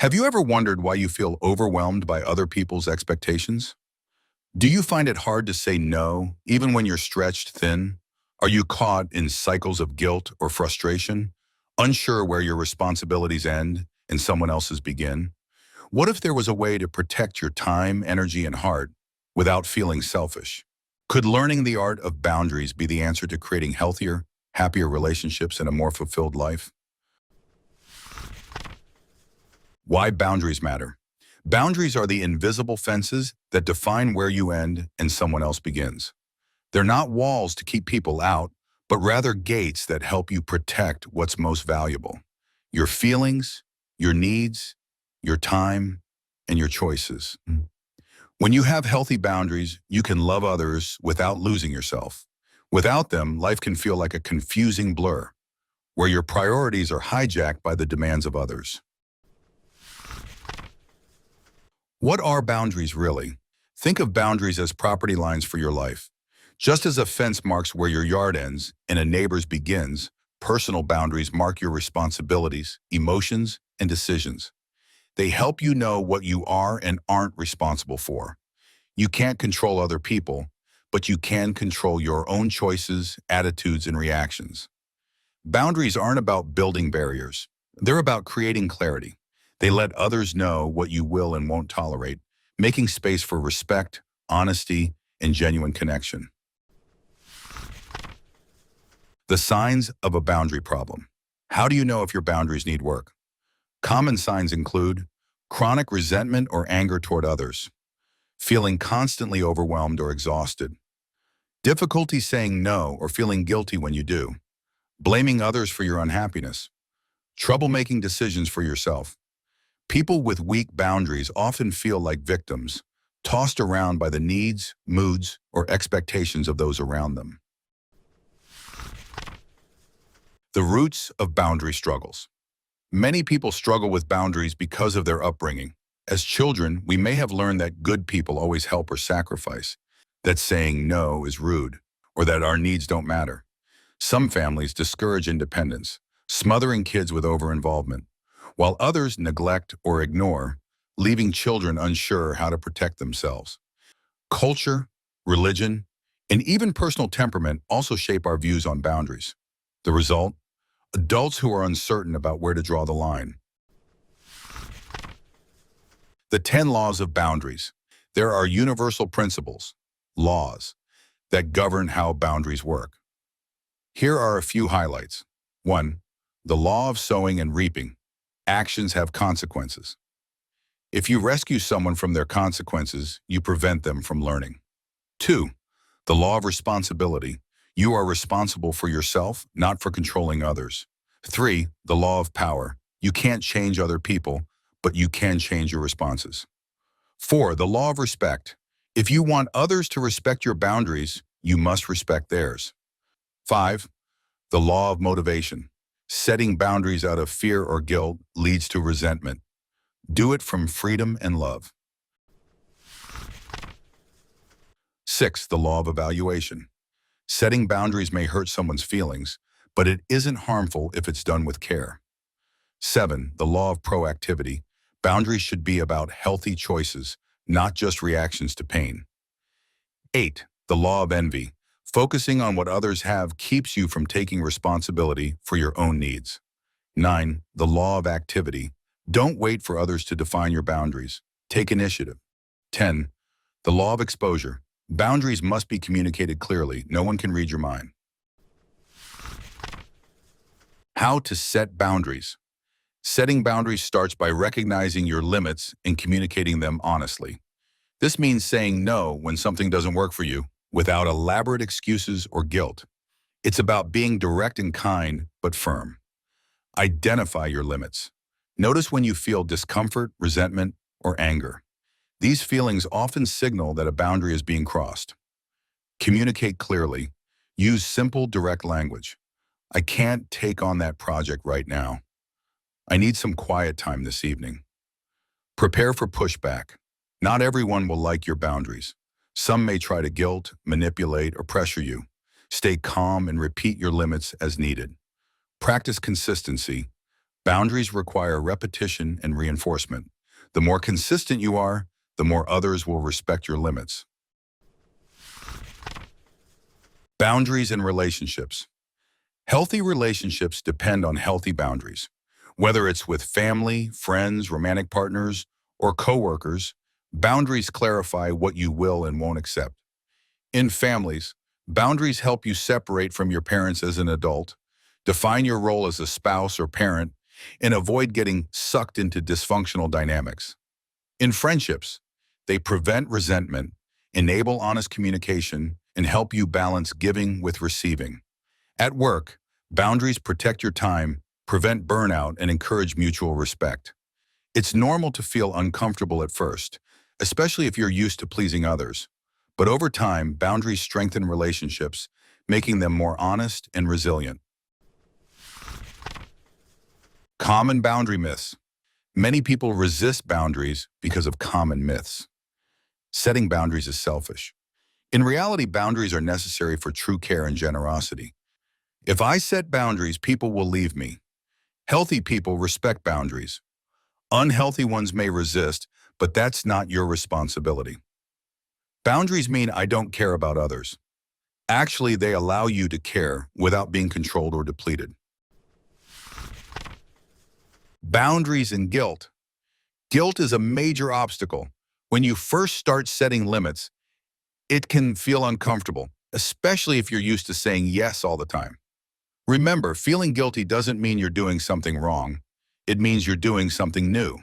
Have you ever wondered why you feel overwhelmed by other people's expectations? Do you find it hard to say no, even when you're stretched thin? Are you caught in cycles of guilt or frustration, unsure where your responsibilities end and someone else's begin? What if there was a way to protect your time, energy, and heart without feeling selfish? Could learning the art of boundaries be the answer to creating healthier, happier relationships and a more fulfilled life? Why boundaries matter. Boundaries are the invisible fences that define where you end and someone else begins. They're not walls to keep people out, but rather gates that help you protect what's most valuable: your feelings, your needs, your time, and your choices. When you have healthy boundaries, you can love others without losing yourself. Without them, life can feel like a confusing blur, where your priorities are hijacked by the demands of others. What are boundaries really? Think of boundaries as property lines for your life. Just as a fence marks where your yard ends and a neighbor's begins, personal boundaries mark your responsibilities, emotions, and decisions. They help you know what you are and aren't responsible for. You can't control other people, but you can control your own choices, attitudes, and reactions. Boundaries aren't about building barriers. They're about creating clarity. They let others know what you will and won't tolerate, making space for respect, honesty, and genuine connection. The signs of a boundary problem. How do you know if your boundaries need work? Common signs include chronic resentment or anger toward others, feeling constantly overwhelmed or exhausted, difficulty saying no or feeling guilty when you do, blaming others for your unhappiness, trouble making decisions for yourself. People with weak boundaries often feel like victims, tossed around by the needs, moods, or expectations of those around them. The roots of boundary struggles. Many people struggle with boundaries because of their upbringing. As children, we may have learned that good people always help or sacrifice, that saying no is rude, or that our needs don't matter. Some families discourage independence, smothering kids with over-involvement, while others neglect or ignore, leaving children unsure how to protect themselves. Culture, religion, and even personal temperament also shape our views on boundaries. The result? Adults who are uncertain about where to draw the line. The 10 laws of boundaries. There are universal principles, laws, that govern how boundaries work. Here are a few highlights. 1. The law of sowing and reaping. Actions have consequences. If you rescue someone from their consequences, you prevent them from learning. 2. The law of responsibility. You are responsible for yourself, not for controlling others. 3. The law of power. You can't change other people, but you can change your responses. 4. The law of respect. If you want others to respect your boundaries, you must respect theirs. 5. The law of motivation. Setting boundaries out of fear or guilt leads to resentment. Do it from freedom and love. 6. The law of evaluation. Setting boundaries may hurt someone's feelings, but it isn't harmful if it's done with care. 7. The law of proactivity. Boundaries should be about healthy choices, not just reactions to pain. 8. The law of envy. Focusing on what others have keeps you from taking responsibility for your own needs. 9. The law of activity. Don't wait for others to define your boundaries. Take initiative. 10. The law of exposure. Boundaries must be communicated clearly. No one can read your mind. How to set boundaries. Setting boundaries starts by recognizing your limits and communicating them honestly. This means saying no when something doesn't work for you, without elaborate excuses or guilt. It's about being direct and kind, but firm. Identify your limits. Notice when you feel discomfort, resentment, or anger. These feelings often signal that a boundary is being crossed. Communicate clearly. Use simple, direct language. I can't take on that project right now. I need some quiet time this evening. Prepare for pushback. Not everyone will like your boundaries. Some may try to guilt, manipulate, or pressure you. Stay calm and repeat your limits as needed. Practice consistency. Boundaries require repetition and reinforcement. The more consistent you are, the more others will respect your limits. Boundaries in relationships. Healthy relationships depend on healthy boundaries. Whether it's with family, friends, romantic partners, or coworkers, boundaries clarify what you will and won't accept. In families, boundaries help you separate from your parents as an adult, define your role as a spouse or parent, and avoid getting sucked into dysfunctional dynamics. In friendships, they prevent resentment, enable honest communication, and help you balance giving with receiving. At work, boundaries protect your time, prevent burnout, and encourage mutual respect. It's normal to feel uncomfortable at first, especially if you're used to pleasing others. But over time, boundaries strengthen relationships, making them more honest and resilient. Common boundary myths. Many people resist boundaries because of common myths. Setting boundaries is selfish. In reality, boundaries are necessary for true care and generosity. If I set boundaries, people will leave me. Healthy people respect boundaries. Unhealthy ones may resist, but that's not your responsibility. Boundaries mean I don't care about others. Actually, they allow you to care without being controlled or depleted. Boundaries and guilt. Guilt is a major obstacle. When you first start setting limits, it can feel uncomfortable, especially if you're used to saying yes all the time. Remember, feeling guilty doesn't mean you're doing something wrong. It means you're doing something new.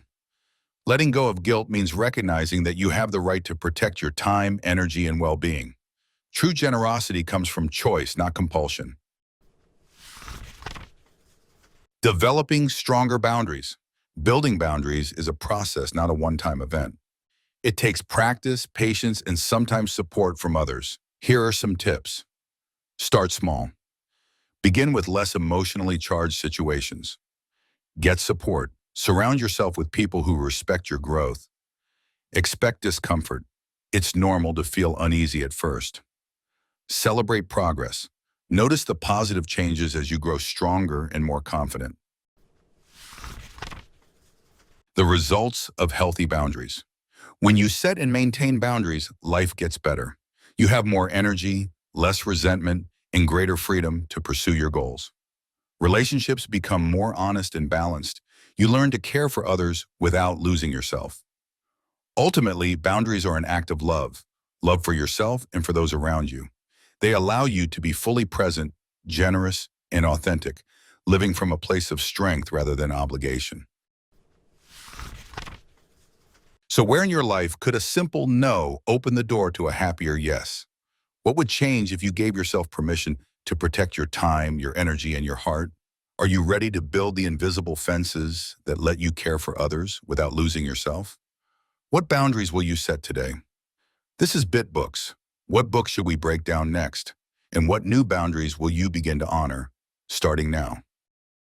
Letting go of guilt means recognizing that you have the right to protect your time, energy, and well-being. True generosity comes from choice, not compulsion. Developing stronger boundaries. Building boundaries is a process, not a one-time event. It takes practice, patience, and sometimes support from others. Here are some tips. Start small. Begin with less emotionally charged situations. Get support. Surround yourself with people who respect your growth. Expect discomfort. It's normal to feel uneasy at first. Celebrate progress. Notice the positive changes as you grow stronger and more confident. The results of healthy boundaries. When you set and maintain boundaries, life gets better. You have more energy, less resentment, and greater freedom to pursue your goals. Relationships become more honest and balanced. You learn to care for others without losing yourself. Ultimately, boundaries are an act of love, love for yourself and for those around you. They allow you to be fully present, generous, and authentic, living from a place of strength rather than obligation. So where in your life could a simple no open the door to a happier yes? What would change if you gave yourself permission to protect your time, your energy, and your heart? Are you ready to build the invisible fences that let you care for others without losing yourself? What boundaries will you set today? This is BitBooks. What books should we break down next? And what new boundaries will you begin to honor starting now?